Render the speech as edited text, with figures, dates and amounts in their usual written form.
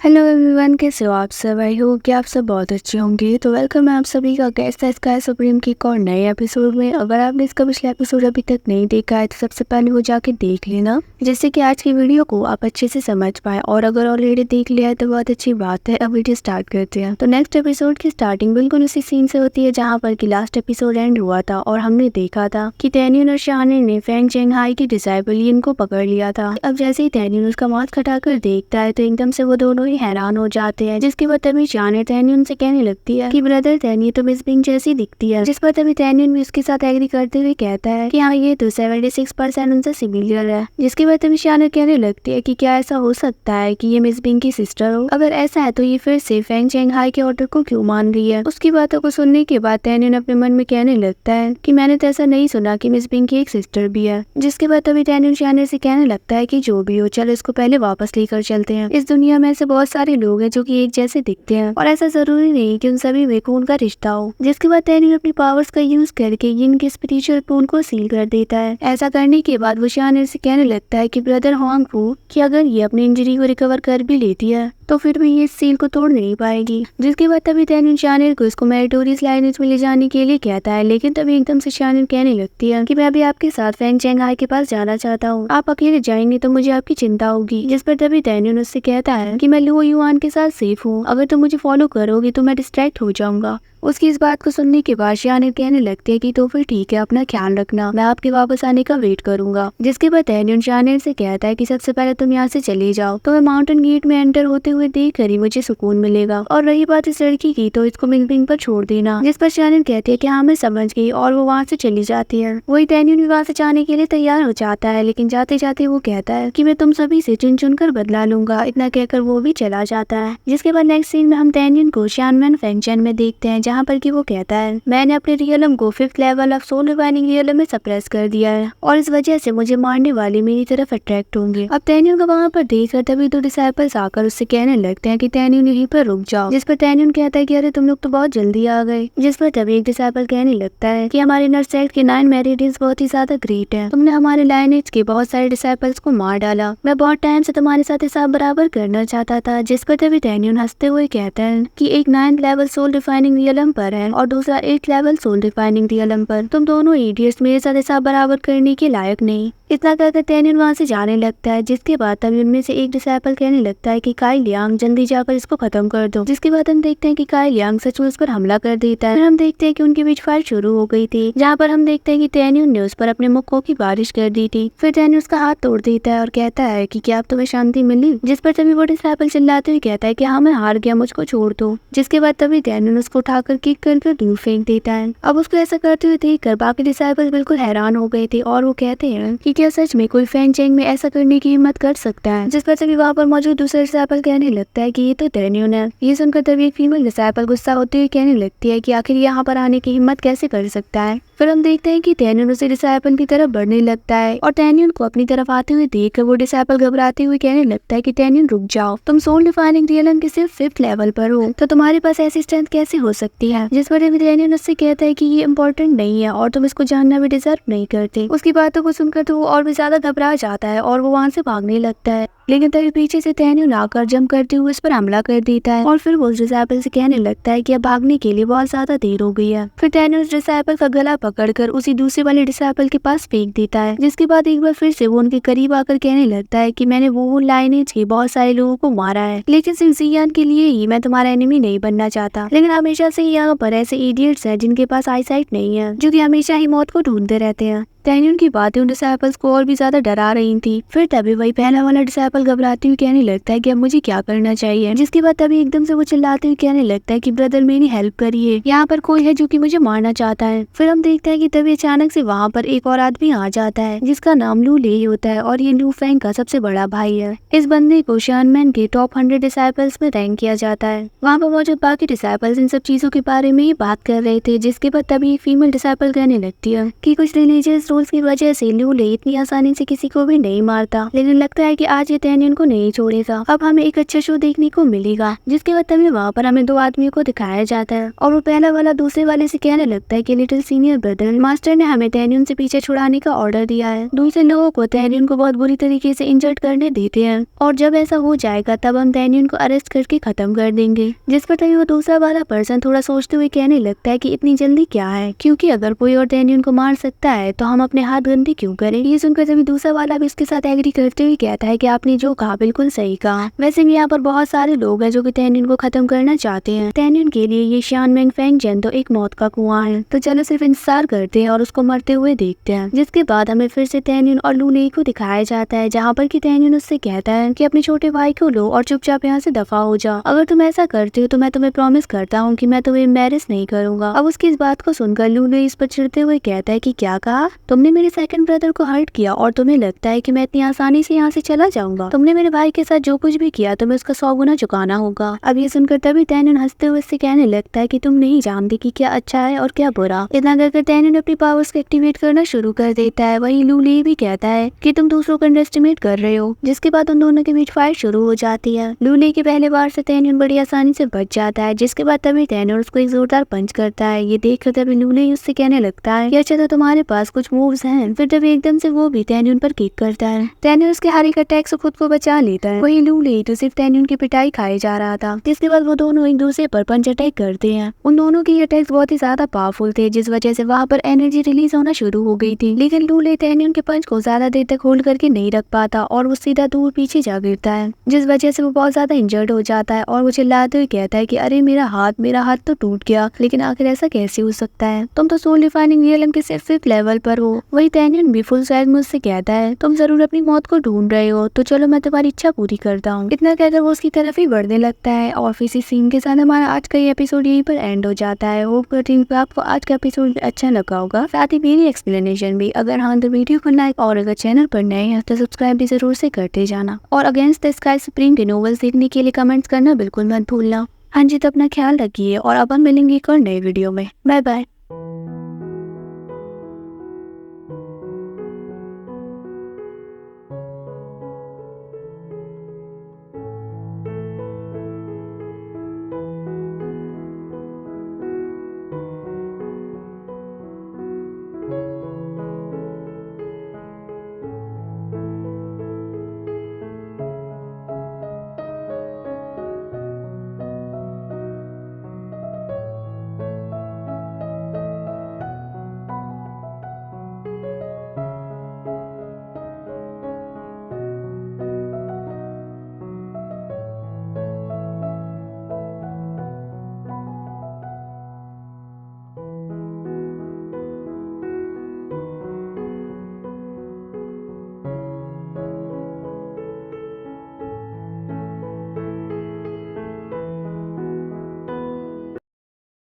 Hello everyone, कैसे हो आप सब। आई होप कि आप सब बहुत अच्छे होंगे। तो वेलकम है आप सभी का गेस्ट है स्काई सुप्रीम की एक और नए एपिसोड में। अगर आपने इसका पिछला एपिसोड अभी तक नहीं देखा है तो सबसे पहले वो जाके देख लेना, जिससे कि आज की वीडियो को आप अच्छे से समझ पाए। और अगर ऑलरेडी देख लिया है तो बहुत अच्छी बात है। अब वीडियो स्टार्ट करते हैं। तो नेक्स्ट एपिसोड की स्टार्टिंग बिल्कुल उसी सीन से होती है जहाँ पर की लास्ट एपिसोड एंड हुआ था और हमने देखा था कि तैनियन और शानिन ने फेंग चेंगहाई की डिसाइबल यिन को पकड़ लिया था। अब जैसे ही तैनियन उसका मास्क हटाकर देखता है तो एकदम से वो दोनों ही हैरान हो जाते हैं। जिसके बाद तभी शानिन तैनियन से कहने लगती है कि ब्रदर तैनियन तो मिस बिंग जैसी दिखती है। जिस पर तभी तैनियन भी उसके साथ एग्री करते हुए कहता है कि हाँ, ये तो 76% उनसे सिमिलर है। जिसके बाद तभी शानिन कहने लगती है कि क्या ऐसा हो सकता है कि ये मिस बिंग की सिस्टर हो। अगर ऐसा है तो ये फिर से फेंग चेंगहाई के ऑर्डर को क्यों मान रही है। उसकी बातों को सुनने के बाद तैनियन अपने मन में कहने लगता है कि मैंने तो ऐसा नहीं सुना कि मिस बिंग की एक सिस्टर भी है। जिसके बाद तभी तैनियन शानिन से कहने लगता है कि जो भी हो, चलो इसको पहले वापस लेकर चलते हैं। इस दुनिया में ऐसे बहुत सारे लोग हैं जो कि एक जैसे दिखते हैं और ऐसा जरूरी नहीं कि उन सभी में खून का रिश्ता हो। जिसके बाद तैनियन अपनी पावर्स का यूज करके यिन के स्पिरिचुअल खून को सील कर देता है। ऐसा करने के बाद वो शानिन से कहने लगता है कि ब्रदर होंग फू कि अगर ये अपनी इंजरी को रिकवर कर भी लेती है तो फिर भी ये सील को तोड़ नहीं पाएगी। जिसके बाद तभी तैनियन शानिन को इसको मेरिटोरियस लाइनेज में ले जाने के लिए कहता है, लेकिन तभी एकदम से शानिन कहने लगती है कि मैं भी आपके साथ फेंग चेंगहाई के पास जाना चाहता हूँ। आप अकेले जाएंगे तो मुझे आपकी चिंता होगी। जिस पर तभी तैनियन उससे कहता है कि मैं लुओ युआन के साथ सेफ हूँ, अगर तुम मुझे फॉलो करोगी तो मैं डिस्ट्रैक्ट हो जाऊंगा। उसकी इस बात को सुनने के बाद शानिन कहने लगती है कि तो फिर ठीक है, अपना ख्याल रखना, मैं आपके वापस आने का वेट करूंगा। जिसके बाद तैनियन शानिन से कहता है कि सबसे पहले तुम यहाँ से चले जाओ, तो मैं माउंटेन गेट में एंटर होते हुए देख कर ही मुझे सुकून मिलेगा। और रही बात इस लड़की की तो इसको मिस बिंग पर छोड़ देना। जिस पर शानिन कहती है कि हाँ मैं समझ गई और वो वहाँ से चली जाती है। वही तैनियन भी वहाँ से जाने के लिए तैयार हो जाता है, लेकिन जाते जाते वो कहता है कि मैं तुम सभी से चुन चुन कर बदला लूंगा। इतना कहकर वो भी चला जाता है। जिसके बाद नेक्स्ट सीन में हम तैनियन को शानमैन फेंगचेन में देखते हैं, जहाँ पर की वो कहता है मैंने अपने रियलम को 5th level of soul refining realm में सप्रेस कर दिया है और इस वजह से मुझे मारने वाले मेरी तरफ अट्रैक्ट होंगे। अब तैनियन को वहाँ पर देखकर तभी दो डिसाइपल्स आकर उससे कहने लगते हैं कि तैनियन यहीं पर रुक जाओ। जिस पर तैनियन कहता है कि अरे तुम लोग तो बहुत जल्दी आ गए। जिस पर तभी एक डिसाइपल कहने लगता है कि हमारे नर्स सेक्ट के 9 मेरिडियंस बहुत ही ज्यादा ग्रेट है। तुमने हमारे लाइनेज के बहुत सारे डिसाइपल्स को मार डाला। मैं बहुत टाइम से तुम्हारे साथ हिसाब बराबर करना चाहता था। जिस पर तभी तैनियन हंसते हुए कहता है कि एक 9th level soul refining realm पर है और दूसरा 8th level soul refining realm पर। तुम दोनों इडियट्स मेरे साथ हिसाब बराबर करने के लायक नहीं। इतना कहकर तैनियन वहाँ से जाने लगता है। जिसके बाद तभी उनमें से एक डिसाइपल कहने लगता है कि काई लियांग जल्दी जाकर इसको खत्म कर दो। जिसके बाद हम देखते हैं कि काई लियांग सच में उस पर हमला कर देता है। फिर हम देखते हैं कि उनके बीच फाइट शुरू हो गई थी, जहाँ पर हम देखते हैं कि तैनियन ने उस पर अपने मुक्कों की बारिश कर दी थी। फिर तैनियन उसका हाथ तोड़ देता है और कहता है कि क्या अब तुम्हें शांति मिली। जिस पर तभी वो डिसाइपल चिल्लाते हुए कहता है कि हाँ मैं हार गया, मुझको छोड़ दो। जिसके बाद तभी तैनियन उसको उठाकर किक कर दूर फेंक देता है। अब उसको ऐसा करते हुए देखकर बाकी डिसाइपल बिल्कुल हैरान हो गए थे और वो कहते हैं कि क्या सच में कोई फेंग चेंग में ऐसा करने की हिम्मत कर सकता है। जिस पर तभी वहाँ पर मौजूद दूसरा डिसाइपल कहने लगता है कि ये तो तैनियन है। ये सुनकर तभी एक फीमेल डिसाइपल गुस्सा होते हुए कहने लगती है कि आखिर यहाँ पर आने की हिम्मत कैसे कर सकता है। फिर हम देखते हैं कि तैनियन उसे डिसाइपल की तरफ बढ़ने लगता है और तैनियन को अपनी तरफ आते हुए देखकर वो डिसाइपल घबराते हुए कहने लगता है कि तैनियन रुक जाओ, तुम सोल डिफाइनिंग रियलम के सिर्फ 5th लेवल पर हो, तो तुम्हारे पास ऐसी स्ट्रेंथ कैसे हो सकती है। जिस पर तैनियन उससे कहता है कि ये इम्पोर्टेंट नहीं है और तुम इसको जानना भी डिजर्व नहीं करते। उसकी बातों को सुनकर तो वो और भी ज्यादा घबरा जाता है और वो वहाँ से भागने लगता है, लेकिन तभी पीछे से तैनियन आकर जंप करते हुए उस पर हमला कर देता है और फिर वो उस डिसाइपल से कहने लगता है कि अब भागने के लिए बहुत ज्यादा देर हो गई है। फिर तैनियन उस डिसाइपल का गला पकड़कर उसी दूसरे वाले डिसाइपल के पास फेंक देता है। जिसके बाद एक बार फिर से वो उनके करीब आकर कहने लगता है कि मैंने वो लाइनेज के बहुत सारे लोगों को मारा है, लेकिन सिर्फ जियान के लिए ही मैं तुम्हारा एनिमी नहीं बनना चाहता। लेकिन हमेशा से यहाँ पर ऐसे इडियट्स हैं जिनके पास आईसाइट नहीं है, जो कि हमेशा ही मौत को ढूंढते रहते हैं। तैनियन की बातें उन डिसाइपल्स को और भी ज्यादा डरा रही थी। फिर तभी वही पहला वाला डिसाइपल घबराते हुए कहने लगता है कि अब मुझे क्या करना चाहिए। जिसके बाद तभी एकदम से वो चिल्लाते हुए कहने लगता है कि ब्रदर मेरी हेल्प करिए, यहाँ पर कोई है जो कि मुझे मारना चाहता है। फिर हम देखते हैं कि तभी अचानक से वहाँ पर एक और आदमी आ जाता है जिसका नाम लू ले होता है और ये लू फेंग का सबसे बड़ा भाई है। इस बंदे को शानमैन के टॉप 100 डिसाइपल्स में रैंक किया जाता है। वहाँ पर मौजूद बाकी डिसाइपल्स इन सब चीजों के बारे में बात कर रहे थे। जिसके बाद तभी एक फीमेल डिसाइपल कहने लगती है कि कुछ रिलीजियस रूल्स की वजह से लूले इतनी आसानी से किसी को भी नहीं मारता, लेकिन लगता है कि आज ये टैनियन को नहीं छोड़ेगा। अब हमें एक अच्छा शो देखने को मिलेगा, जिसके बाद तभी वहाँ पर हमें दो आदमियों को दिखाया जाता है और वो पहला वाला दूसरे वाले से कहने लगता है कि लिटिल सीनियर ब्रदर, मास्टर ने हमें टैनियन से पीछे छुड़ाने का ऑर्डर दिया है। दूसरे लोगों को टैनियन को बहुत बुरी तरीके से इंजर्ड करने देते हैं और जब ऐसा हो जाएगा तब हम टैनियन को अरेस्ट करके खत्म कर देंगे। जिस पर तभी वो दूसरा वाला पर्सन थोड़ा सोचते हुए कहने लगता है कि इतनी जल्दी क्या है, क्योंकि अगर कोई और टैनियन को मार सकता है तो हम अपने हाथ गंदे क्यों करें। ये सुनकर तभी दूसरा वाला भी इसके साथ एग्री करते हुए कहता है कि आपने जो कहा बिल्कुल सही कहा। वैसे भी यहाँ पर बहुत सारे लोग हैं जो कि टैनियन को खत्म करना चाहते हैं। टैनियन के लिए ये शान मेंग फेंग जेन तो एक मौत का कुआं है, तो चलो सिर्फ इंतजार करते हैं और उसको मरते हुए देखते हैं। जिसके बाद हमें फिर से टैनियन और लूले को दिखाया जाता है, जहाँ पर कि टैनियन उससे कहता है कि अपने छोटे भाई को लो और चुपचाप यहाँ से दफा हो जा। अगर तुम ऐसा करते हो तो मैं तुम्हें प्रॉमिस करता हूँ कि मैं तुम्हें मैरिज नहीं करूंगा। अब उसकी इस बात को सुनकर लूले इस पर चिढ़ते हुए कहता है कि क्या कहा, तुमने मेरे सेकंड ब्रदर को हर्ट किया और तुम्हें लगता है कि मैं इतनी आसानी से यहाँ से चला जाऊंगा। तुमने मेरे भाई के साथ जो कुछ भी किया तुम्हें उसका 100 गुना चुकाना होगा। अब ये सुनकर तभी टैनियन हंसते हुए इससे कहने लगता है कि तुम नहीं जानते कि क्या अच्छा है और क्या बुरा। इतना करके टैनियन अपनी पावर्स को एक्टिवेट करना शुरू कर देता है। वही लूले भी कहता है कि तुम दूसरों को अंडरएस्टिमेट कर रहे हो। जिसके बाद उन दोनों के बीच फाइट शुरू हो जाती है। लूले के पहले बार से टैनियन बड़ी आसानी से बच जाता है, जिसके बाद तभी टैनियन उसको एक जोरदार पंच करता है। ये देखकर तभी लूले उससे कहने लगता है कि अच्छा तो तुम्हारे पास कुछ मूव्स हैं। फिर तभी एकदम से वो भी टैनियन पर किक करता है। टैनियन उसके हर एक अटैक से खुद को बचा लेता है। वही लूले तो सिर्फ टैनियन की पिटाई खाए जा रहा था। जिसके बाद वो दोनों एक दूसरे पर पंच अटैक करते हैं। उन दोनों के अटैक्स बहुत ही ज्यादा पावरफुल थे, जिस वजह से वहाँ पर एनर्जी रिलीज होना शुरू हो गई थी। लेकिन लूले टैनियन के पंच को ज्यादा देर तक होल्ड करके नहीं रख पाता और वो सीधा दूर पीछे जा गिरता है, जिस वजह से वो बहुत ज्यादा इंजर्ड हो जाता है और वो चिल्लाते हुए कहता है कि अरे मेरा हाथ तो टूट गया, लेकिन आखिर ऐसा कैसे हो सकता है, तुम तो सोल डिफाइनिंग रियलम के सिर्फ 5th लेवल पर हो। वही टैनियन भी फुल साइज मुझसे कहता है तुम जरूर अपनी मौत को ढूंढ रहे हो, तो चलो मैं तुम्हारी इच्छा पूरी करता हूँ। इतना कहकर वो उसकी तरफ ही बढ़ने लगता है और इसी सीन के साथ हमारा आज का ये एपिसोड यहीं पर एंड हो जाता है। होप करती हूँ कि आपको आज का एपिसोड अच्छा लगा होगा, साथ ही मेरी एक्सप्लेनेशन भी। अगर हाँ तो वीडियो को लाइक और अगर चैनल पर नए हैं तो सब्सक्राइब भी जरूर से करते जाना और अगेंस्ट द स्काई सुप्रीम के नॉवेल्स देखने के लिए कमेंट्स करना बिल्कुल मत भूलना। हाँ जी, तो अपना ख्याल रखिए और अब हम मिलेंगे एक और नए वीडियो में। Bye bye.